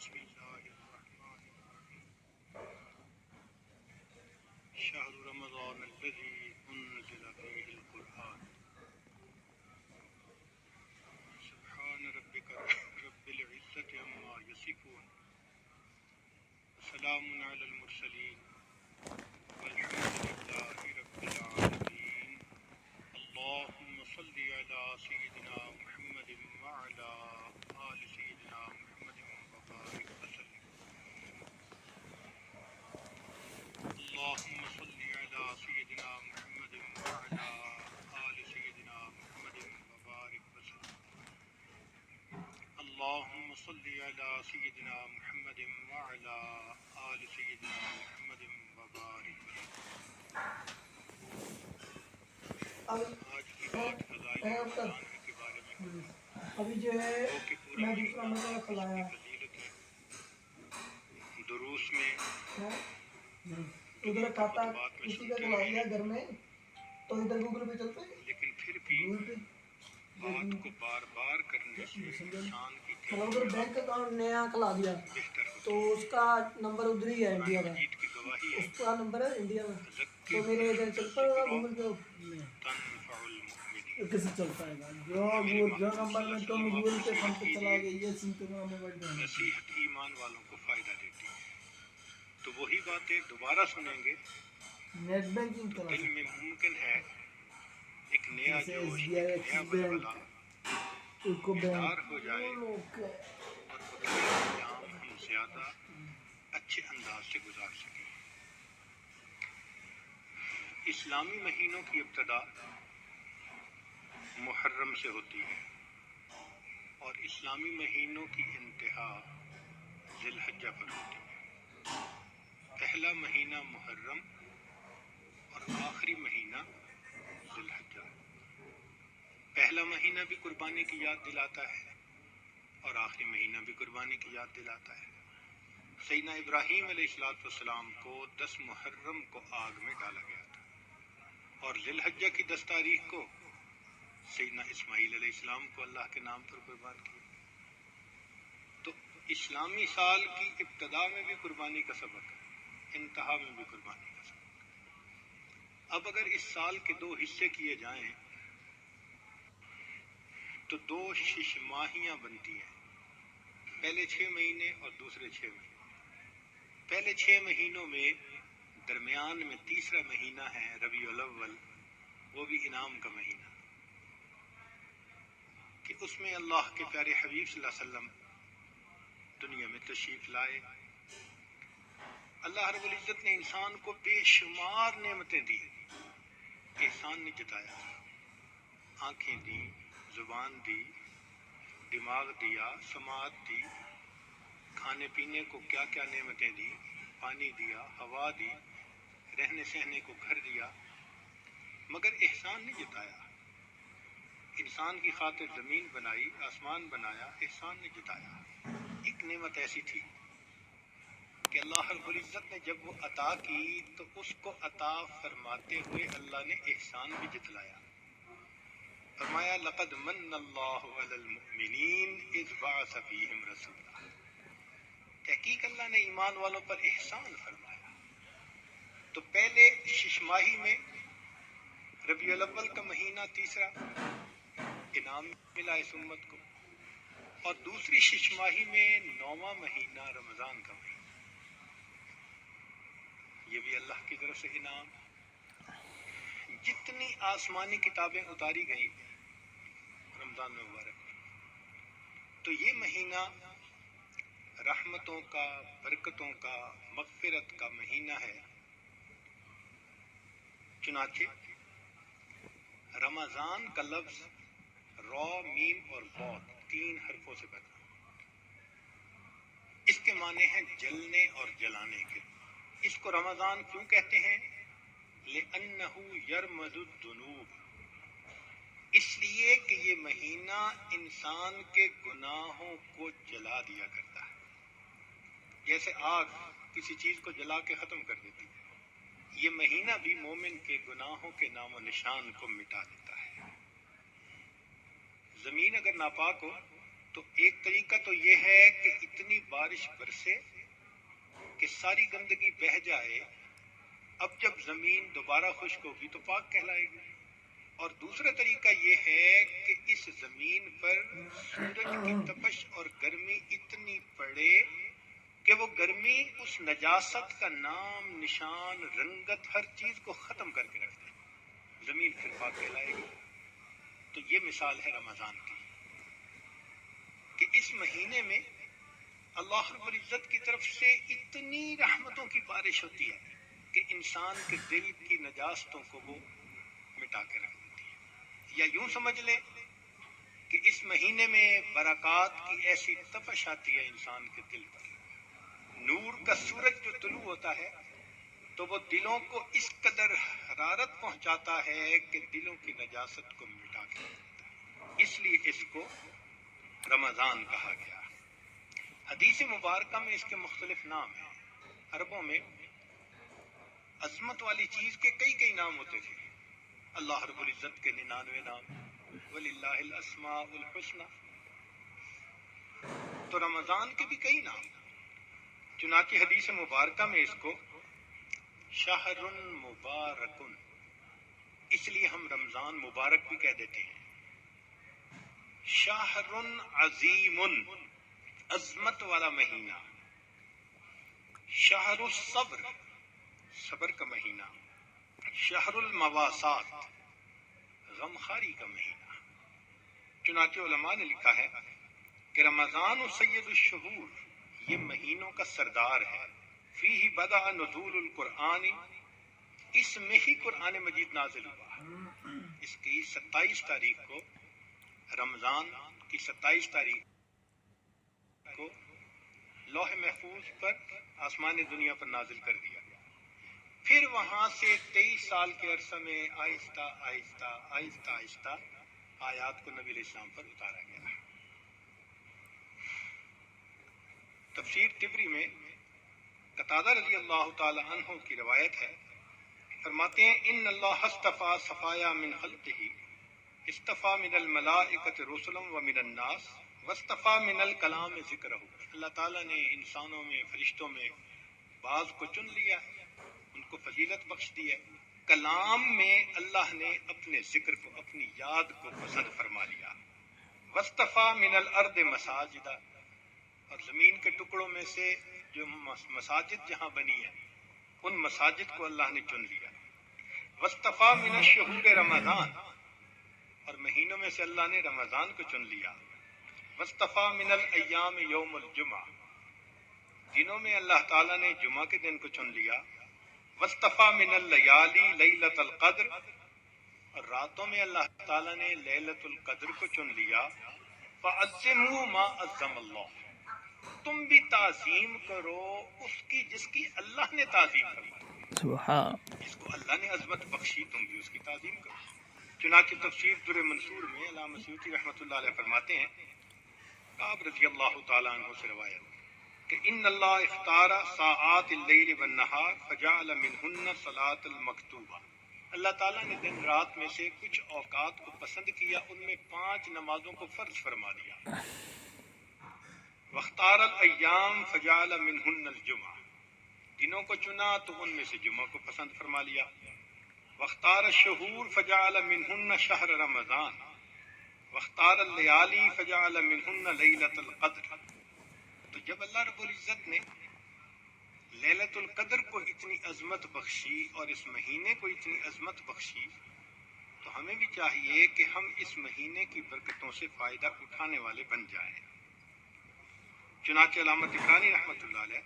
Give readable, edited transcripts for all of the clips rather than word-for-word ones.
بسم الله الرحمن الرحيم شهر رمضان الذي أنزل فيه القرآن سبحان ربك رب العزة عما يصفون وسلام على المرسلين والحمد لله رب العالمين اللهم صل على سيدنا محمد وعلى آل سيدنا محمد وبارك وسلم اللهم صل على سيدنا محمد وعلى آل سيدنا محمد وبارك وسلم اللهم صل على سيدنا محمد وعلى آل سيدنا محمد وبارك وسلم آج کی بات فضائل رمضان کے بارے میں ابھی جو ہے میں دوسرا مسئلہ کھلایا فضیلت ہے دروس میں ادھر کھاتا کسی کا کھلا دیا گھر میں تو ادھر گوگل پہ چلتا ہے لیکن پھر بھی بات کو بار بار کرنے سے انسان کی ادھر بینک اکاؤنٹ نیا کھلا دیا تو اس کا نمبر ادھر ہی ہے انڈیا کا مجید کی گواہی ہے اس کا نمبر ہے انڈیا میں تو میرے ادھر چلتا ہوگا گوگل پہ تنفع المؤمنین کیسے چلتا ہے جو نمبر میں تم گوگل پہ فون پہ چلا گئی یہ سیم پہ موبائل پہ نصیحت ایمان والوں کو فائدہ دیتی ہے تو وہی باتیں دوبارہ سنیں گے نیٹ بینکنگ تو چلا دل میں ممکن ہے ایک نیا جیسے جوش SBI ایک نیا ایکسس بلبلہ اس کو بیدار ہو جائے بینک اور وقت کا انجام ہم زیادہ اچھے انداز سے گزار سکیں اسلامی مہینوں کی ابتدا محرم سے ہوتی ہے اور اسلامی مہینوں کی انتہا ذی الحجہ پر ہوتی ہے پہلا مہینہ محرم اور آخری مہینہ ذی الحجہ پہلا مہینہ بھی قربانی کی یاد دلاتا ہے اور آخری مہینہ بھی قربانی کی یاد دلاتا ہے سیدنا ابراہیم علیہ السلام کو 10 محرم کو آگ میں ڈالا گیا تھا اور ذی الحجہ کی 10 تاریخ کو سیدنا اسماعیل علیہ السلام کو اللہ کے نام پر قربان کیا تو اسلامی سال کی ابتدا میں بھی قربانی کا سبق ہے انتہا میں بھی قربانی کا سبق ہے اب اگر اس سال کے 2 حصے کیے جائیں تو 2 شش ماہیاں بنتی ہیں پہلے 6 مہینے اور دوسرے 6 مہینے پہلے 6 مہینوں میں درمیان میں تیسرا مہینہ ہے ربیع الاول وہ بھی انعام کا مہینہ کہ اس میں اللہ کے پیارے حبیب صلی اللہ علیہ وسلم دنیا میں تشریف لائے اللہ رب العزت نے انسان کو بے شمار نعمتیں دی احسان نے جتایا آنکھیں دی زبان دی دماغ دیا سماعت دی کھانے پینے کو کیا کیا نعمتیں دی پانی دیا ہوا دی رہنے سہنے کو گھر دیا مگر احسان نہیں جتایا انسان کی خاطر زمین بنائی آسمان بنایا احسان نے جتایا ایک نعمت ایسی تھی کہ اللہ رب العزت نے جب وہ عطا کی تو اس کو عطا فرماتے ہوئے اللہ نے احسان بھی جتلایا فرمایا لقد من اللہ علی المؤمنین اذ بعث فیہم رسولا تحقیق اللہ نے ایمان والوں پر احسان فرمایا تو پہلے شش ماہی میں ربیع الاول کا مہینہ تیسرا انعام ملا اس امت کو اور دوسری شش ماہی میں 9واں مہینہ رمضان کا مہینہ یہ بھی اللہ کی طرف سے انعام جتنی آسمانی کتابیں اتاری گئیں رمضان مبارک تو یہ مہینہ رحمتوں کا برکتوں کا مغفرت کا مہینہ ہے چنانچہ رمضان کا لفظ را میم اور ضاد 3 حرفوں سے بنا اس کے معنی ہیں جلنے اور جلانے کے اس کو رمضان کیوں کہتے ہیں لأنہ یرمد الذنوب اس لیے کہ یہ مہینہ انسان کے گناہوں کو جلا دیا کرتا ہے جیسے آگ کسی چیز کو جلا کے ختم کر دیتی ہے یہ مہینہ بھی مومن کے گناہوں کے نام و نشان کو مٹا دیتا ہے زمین اگر ناپاک ہو تو ایک طریقہ تو یہ ہے کہ اتنی بارش برسے کہ ساری گندگی بہہ جائے، اب جب زمین دوبارہ خشک ہوگی تو پاک کہلائے گی۔ اور دوسرا طریقہ یہ ہے کہ اس زمین پر سورج کی تپش اور گرمی اتنی پڑے کہ وہ گرمی اس نجاست کا نام، نشان، رنگت، ہر چیز کو ختم کر کے رکھ دے، زمین پھر پاک کہلائے گی۔ تو یہ مثال ہے رمضان کی کہ اس مہینے میں اللہ رب العزت کی طرف سے اتنی رحمتوں کی بارش ہوتی ہے کہ انسان کے دل کی نجاستوں کو وہ مٹا کے رکھ دیتی ہے۔ یا یوں سمجھ لیں کہ اس مہینے میں برکات کی ایسی تپش آتی ہے انسان کے دل پر، نور کا سورج جو طلوع ہوتا ہے تو وہ دلوں کو اس قدر حرارت پہنچاتا ہے کہ دلوں کی نجاست کو مٹا کے رکھ دیتا ہے۔ اس لیے اس کو رمضان کہا گیا۔ حدیث مبارکہ میں اس کے مختلف نام ہیں۔ عربوں میں عظمت والی چیز کے کئی نام ہوتے تھے۔ اللہ رب العزت کے 99 نام، وَلِلَّهِ الْأَسْمَاءُ الْحُسْنَى، تو رمضان کے بھی کئی نام۔ چنانچہ حدیث مبارکہ میں اس کو شہر مبارک، اس لیے ہم رمضان مبارک بھی کہہ دیتے ہیں۔ شہر عظیم، عظمت والا مہینہ۔ شہر الصبر، صبر کا مہینہ۔ شہر المواسات، غمخاری کا مہینہ۔ چنانچہ علماء نے لکھا ہے کہ رمضان سید الشہور، یہ مہینوں کا سردار ہے۔ فیہ بدأ نزول القرآن، اس میں ہی قرآن مجید نازل ہوا۔ اس کی 27 تاریخ کو، رمضان کی 27 تاریخ کو لوح محفوظ پر آسمان دنیا پر نازل کر دیا۔ پھر وہاں سے 23 سال کے عرصہ میں آہستہ آہستہ آیات کو نبی علیہ السلام پر اتارا گیا۔ تفسیر طبری میں قتادہ رضی اللہ تعالی عنہ کی روایت ہے، فرماتے ہیں ان اللہ اصطفیٰ صفایا من خلقہ، اصطفیٰ من الملائکۃ رسلا ومن الناس واصطفیٰ من الکلام ذکرہ۔ اللہ تعالیٰ نے انسانوں میں، فرشتوں میں بعض کو چن لیا ہے، ان کو فضیلت بخش دی ہے۔ کلام میں اللہ نے اپنے ذکر کو، اپنی یاد کو پسند فرما لیا۔ واصطفیٰ من الارض مساجدہ، اور زمین کے ٹکڑوں میں سے جو مساجد جہاں بنی ہیں ان مساجد کو اللہ نے چن لیا۔ واصطفیٰ من الشہور رمضان، اور مہینوں میں سے اللہ نے رمضان کو چن لیا۔ واصطفیٰ من الایام یوم الجمعہ، دنوں میں اللہ تعالیٰ نے جمعہ کے دن کو چن لیا۔ واصطفیٰ من اللیالی لیلۃ القدر، اور راتوں میں اللہ تعالیٰ نے لیلۃ القدر کو چن لیا۔ فعظموا ما عظم اللہ، تم بھی تعظیم کرو اس کی جس کی اللہ نے تعظیم فرمائی۔ سبحان، جس کو اللہ نے عظمت بخشی تم بھی اس کی تعظیم کرو۔ چنانچہ تفسیر در منصور میں علامہ سیوطی رحمۃ اللہ علیہ فرماتے ہیں، کعب رضی اللہ تعالیٰ عنہ سے روایت کہ ان اللہ اختار ساعات اللیل والنہار فجعل منہن صلاۃ المکتوبہ، اللہ تعالیٰ نے دن رات میں سے کچھ اوقات کو پسند کیا، ان میں 5 نمازوں کو فرض فرما دیا۔ واختار الایام فجعل منہن الجمعہ، دنوں کو چنا تو ان میں سے جمعہ کو پسند فرما لیا۔ واختار الشہور فجعل منہن شہر رمضان، واختار اللیالی فجعل منہن لیلۃ القدر۔ تو جب اللہ رب العزت نے لیلۃ القدر کو اتنی عظمت بخشی اور اس مہینے کو اتنی عظمت بخشی، تو ہمیں بھی چاہیے کہ ہم اس مہینے کی برکتوں سے فائدہ اٹھانے والے بن جائیں۔ چنانچہ علامہ طبرانی رحمۃ اللہ علیہ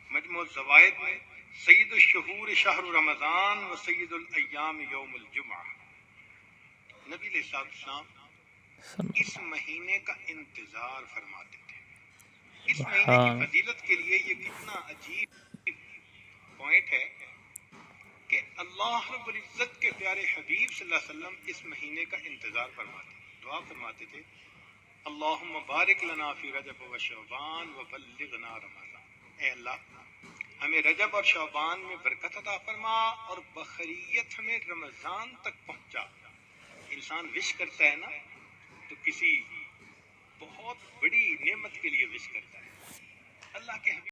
مجموع الزوائد میں سید الشہور شہر رمضان و سید الایام یوم الجمعہ، نبی علیہ السلام اس مہینے کا انتظار فرماتے تھے۔ اس مہینے کی فضیلت کے لیے یہ کتنا عجیب پوائنٹ ہے کہ اللہ رب العزت کے پیارے حبیب صلی اللہ علیہ وسلم اس مہینے کا انتظار فرماتے، دعا فرماتے تھے، اللہم بارک لنا فی رجب و شعبان و بلغنا رمضان، اے اللہ ہمیں رجب اور شعبان میں برکت عطا فرما اور بخیریت ہمیں رمضان تک پہنچا۔ انسان وش کرتا ہے نا تو کسی بہت بڑی نعمت کے لیے وش کرتا ہے، کے حبیب